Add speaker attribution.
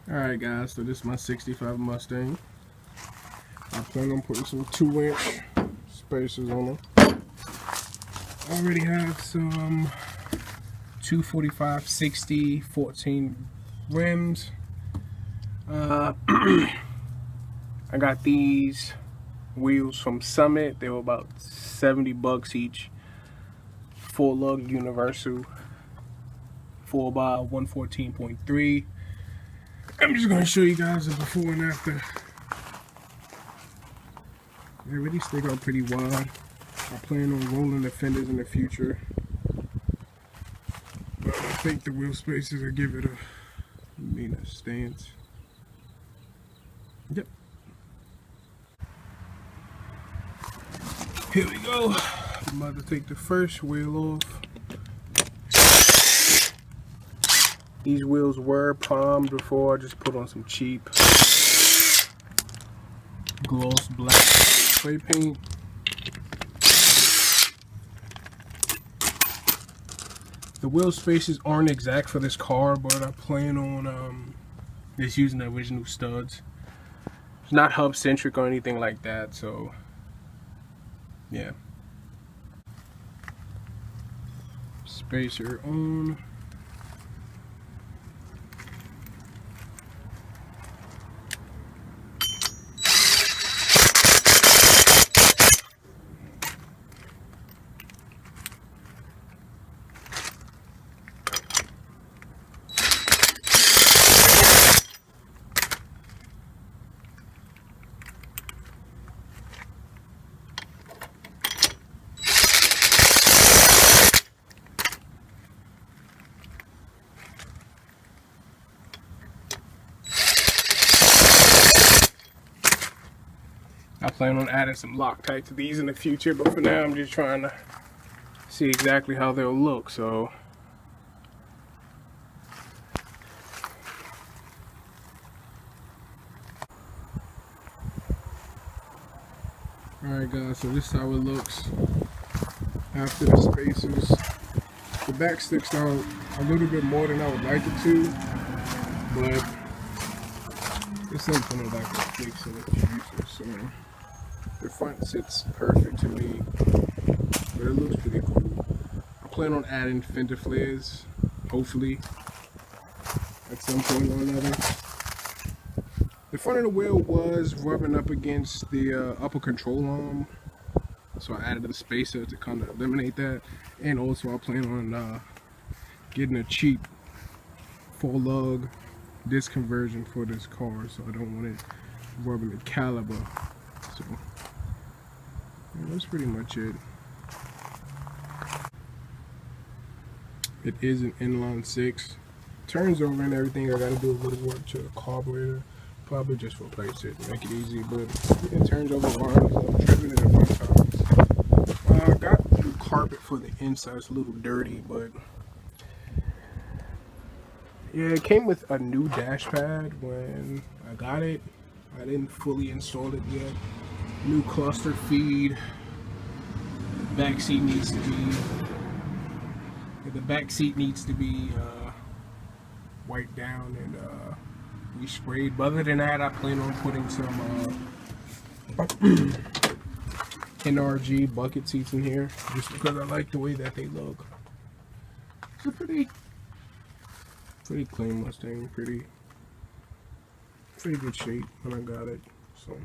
Speaker 1: Alright guys, so this is my 65 Mustang. I plan on putting some 2-inch spacers on them. I already have some 245 60 14 rims. I got these wheels from Summit. They were about $70 each. 4-lug universal 4x 114.3. I'm just going to show you guys the before and after. They already stick out pretty wide. I plan on rolling the fenders in the future, but I think the wheel spacers will give it a stance. Yep. Here we go. I'm about to take the first wheel off. These wheels were palmed before. I just put on some cheap gloss black spray paint. The wheel spaces aren't exact for this car, but I plan on just using the original studs. It's not hub centric or anything like that, so yeah. Spacer on. I plan on adding some Loctite to these in the future, but for now I'm just trying to see exactly how they'll look. So alright guys, so this is how it looks after the spacers. The back sticks out a little bit more than I would like it to, but it's something that I can fix in the future. So the front sits perfect to me, but it looks pretty cool. I plan on adding fender flares, hopefully, at some point or another. The front of the wheel was rubbing up against the upper control arm, so I added a spacer to kind of eliminate that. And also I plan on getting a cheap 4-lug disc conversion for this car, so I don't want it rubbing the caliber. So yeah, that's pretty much it. It is an inline 6. Turns over and everything. I gotta do a little work to the carburetor. Probably just replace it, make it easy, but it turns over fine. I've driven it a bunch of times. I got new carpet for the inside. It's a little dirty, but yeah, it came with a new dash pad when I got it. I didn't fully install it yet. New cluster feed. The back seat needs to be wiped down and resprayed. But other than that, I plan on putting some NRG bucket seats in here, just because I like the way that they look. It's a pretty clean Mustang, pretty good shape when I got it. So